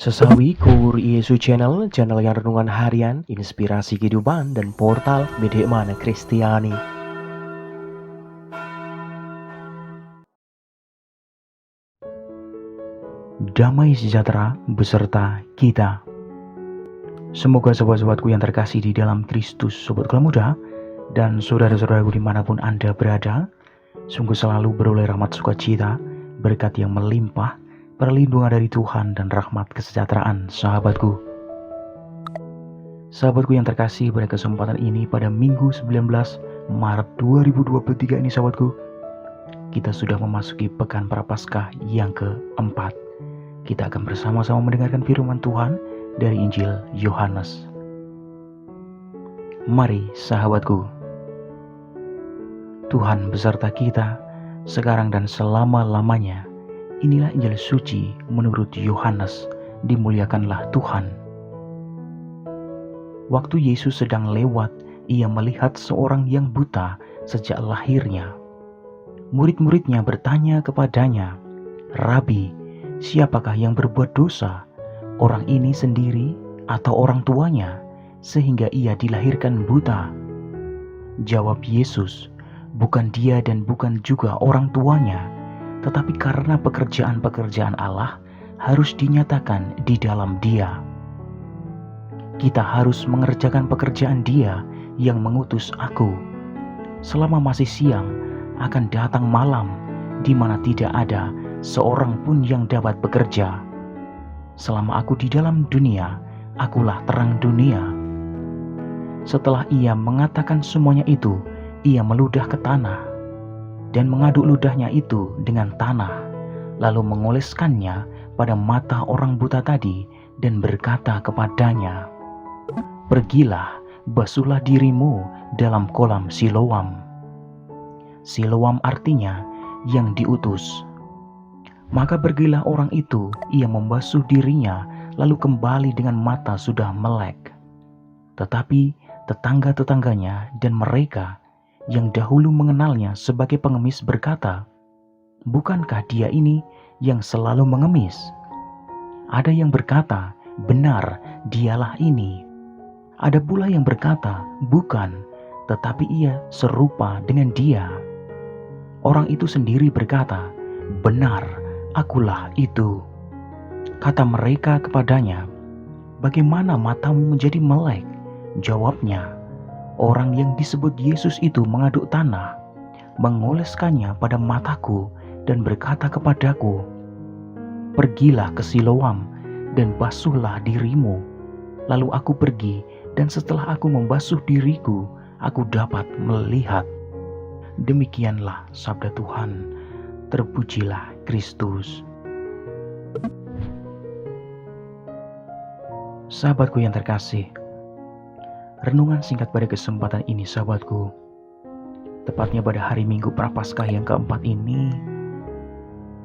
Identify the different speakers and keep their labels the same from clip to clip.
Speaker 1: Sesawi Kur Yesu Channel, channel yang renungan harian, inspirasi kehidupan, dan portal Bedekmana Kristiani. Damai sejahtera beserta kita. Semoga sobat-sobatku yang terkasih di dalam Kristus, sobat Kelamuda, dan saudara-saudaraku dimanapun Anda berada, sungguh selalu beroleh rahmat sukacita, berkat yang melimpah, perlindungan dari Tuhan dan rahmat kesejahteraan sahabatku. Sahabatku yang terkasih, pada kesempatan ini pada Minggu 19 Maret 2023 ini sahabatku, kita sudah memasuki pekan Prapaskah yang keempat. Kita akan bersama-sama mendengarkan firman Tuhan dari Injil Yohanes. Mari sahabatku, Tuhan beserta kita sekarang dan selama-lamanya. Inilah Injil suci menurut Yohanes, dimuliakanlah Tuhan. Waktu Yesus sedang lewat, ia melihat seorang yang buta sejak lahirnya. Murid-muridnya bertanya kepadanya, "Rabi, siapakah yang berbuat dosa, orang ini sendiri atau orang tuanya, sehingga ia dilahirkan buta?" Jawab Yesus, "Bukan dia dan bukan juga orang tuanya, tetapi karena pekerjaan-pekerjaan Allah harus dinyatakan di dalam Dia. Kita harus mengerjakan pekerjaan Dia yang mengutus aku. Selama masih siang, akan datang malam di mana tidak ada seorang pun yang dapat bekerja. Selama aku di dalam dunia, akulah terang dunia." Setelah ia mengatakan semuanya itu, ia meludah ke tanah dan mengaduk ludahnya itu dengan tanah, lalu mengoleskannya pada mata orang buta tadi dan berkata kepadanya, "Pergilah, basuhlah dirimu dalam kolam Siloam." Siloam artinya yang diutus. Maka pergilah orang itu, ia membasuh dirinya, lalu kembali dengan mata sudah melek. Tetapi tetangga-tetangganya dan mereka yang dahulu mengenalnya sebagai pengemis berkata, "Bukankah dia ini yang selalu mengemis?" Ada yang berkata, "Benar, dialah ini." Ada pula yang berkata, "Bukan, tetapi ia serupa dengan dia." Orang itu sendiri berkata, "Benar, akulah itu." Kata mereka kepadanya, "Bagaimana matamu menjadi melek?" Jawabnya, "Orang yang disebut Yesus itu mengaduk tanah, mengoleskannya pada mataku dan berkata kepadaku, 'Pergilah ke Siloam dan basuhlah dirimu.' Lalu aku pergi, dan setelah aku membasuh diriku, aku dapat melihat." Demikianlah sabda Tuhan. Terpujilah Kristus. Sahabatku yang terkasih, renungan singkat pada kesempatan ini sahabatku, tepatnya pada hari Minggu Prapaskah yang keempat ini,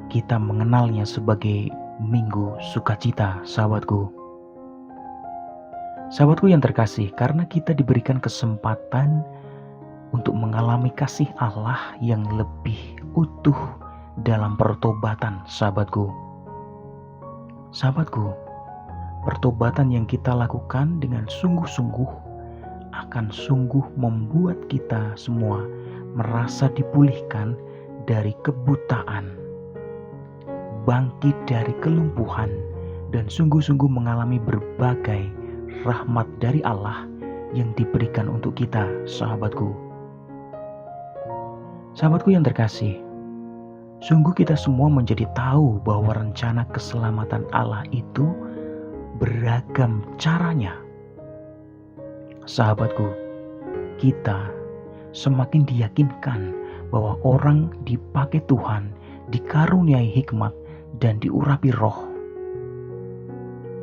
Speaker 1: kita mengenalnya sebagai Minggu Sukacita sahabatku. Sahabatku yang terkasih, karena kita diberikan kesempatan untuk mengalami kasih Allah yang lebih utuh dalam pertobatan sahabatku. Sahabatku, pertobatan yang kita lakukan dengan sungguh-sungguh akan sungguh membuat kita semua merasa dipulihkan dari kebutaan, bangkit dari kelumpuhan, dan sungguh-sungguh mengalami berbagai rahmat dari Allah yang diberikan untuk kita, sahabatku. Sahabatku yang terkasih, sungguh kita semua menjadi tahu bahwa rencana keselamatan Allah itu beragam caranya. Sahabatku, kita semakin diyakinkan bahwa orang dipakai Tuhan, dikaruniai hikmat, dan diurapi roh.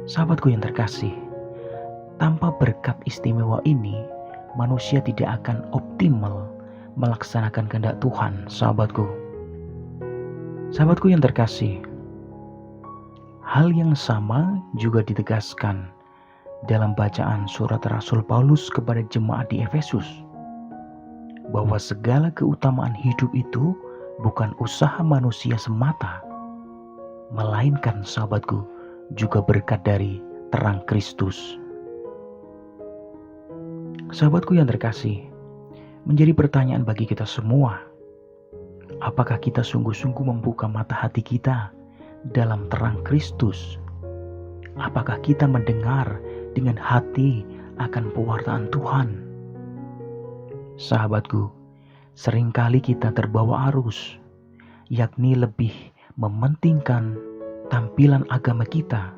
Speaker 1: Sahabatku yang terkasih, tanpa berkat istimewa ini, manusia tidak akan optimal melaksanakan kehendak Tuhan, sahabatku. Sahabatku yang terkasih, hal yang sama juga ditegaskan dalam bacaan surat Rasul Paulus kepada jemaat di Efesus, bahwa segala keutamaan hidup itu bukan usaha manusia semata, melainkan sahabatku, juga berkat dari terang Kristus. Sahabatku yang terkasih, menjadi pertanyaan bagi kita semua, apakah kita sungguh-sungguh membuka mata hati kita dalam terang Kristus? Apakah kita mendengar dengan hati akan pewartaan Tuhan? Sahabatku, seringkali kita terbawa arus, yakni lebih mementingkan tampilan agama kita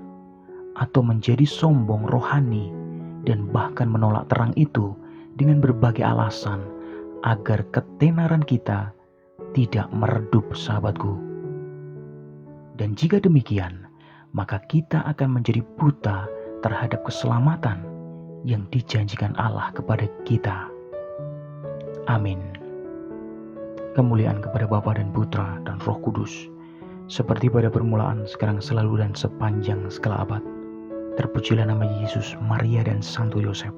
Speaker 1: atau menjadi sombong rohani dan bahkan menolak terang itu dengan berbagai alasan agar ketenaran kita tidak meredup, sahabatku. Dan jika demikian, maka kita akan menjadi buta terhadap keselamatan yang dijanjikan Allah kepada kita. Amin. Kemuliaan kepada Bapa dan Putra dan Roh Kudus, seperti pada permulaan, sekarang, selalu, dan sepanjang segala abad. Terpujilah nama Yesus, Maria, dan Santo Yosef,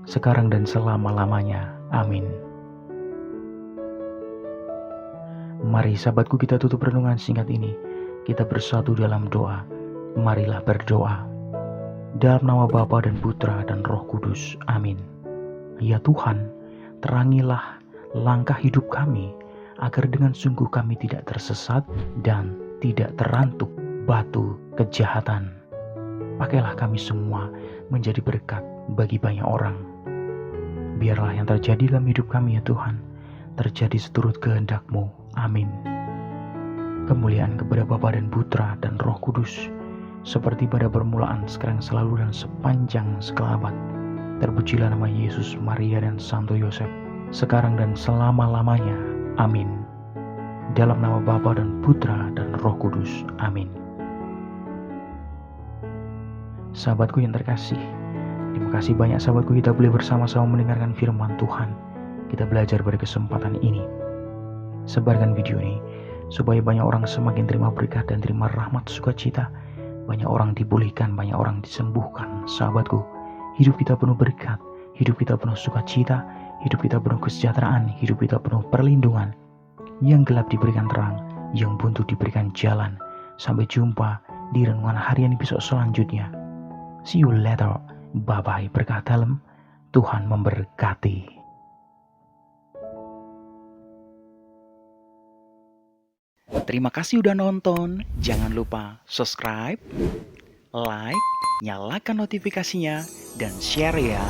Speaker 1: sekarang dan selama-lamanya. Amin. Mari sahabatku, kita tutup renungan singkat ini. Kita bersatu dalam doa. Marilah berdoa. Dalam nama Bapa dan Putra dan Roh Kudus. Amin. Ya Tuhan, terangilah langkah hidup kami, agar dengan sungguh kami tidak tersesat dan tidak terantuk batu kejahatan. Pakailah kami semua menjadi berkat bagi banyak orang. Biarlah yang terjadi dalam hidup kami, ya Tuhan, terjadi seturut kehendak-Mu. Amin. Kemuliaan kepada Bapa dan Putra dan Roh Kudus, seperti pada permulaan, sekarang, selalu, dan sepanjang segala abad. Terpujilah nama Yesus, Maria, dan Santo Yosef, sekarang dan selama-lamanya. Amin. Dalam nama Bapa dan Putra dan Roh Kudus. Amin. Sahabatku yang terkasih, terima kasih banyak sahabatku, kita boleh bersama-sama mendengarkan firman Tuhan. Kita belajar pada kesempatan ini. Sebarkan video ini supaya banyak orang semakin terima berkat dan terima rahmat sukacita. Banyak orang dipulihkan, banyak orang disembuhkan. Sahabatku, hidup kita penuh berkat, hidup kita penuh sukacita, hidup kita penuh kesejahteraan, hidup kita penuh perlindungan. Yang gelap diberikan terang, yang buntu diberikan jalan. Sampai jumpa di renungan harian episode selanjutnya. See you later. Bye-bye. Berkat dalam. Tuhan memberkati. Terima kasih udah nonton. Jangan lupa subscribe, like, nyalakan notifikasinya, dan share ya.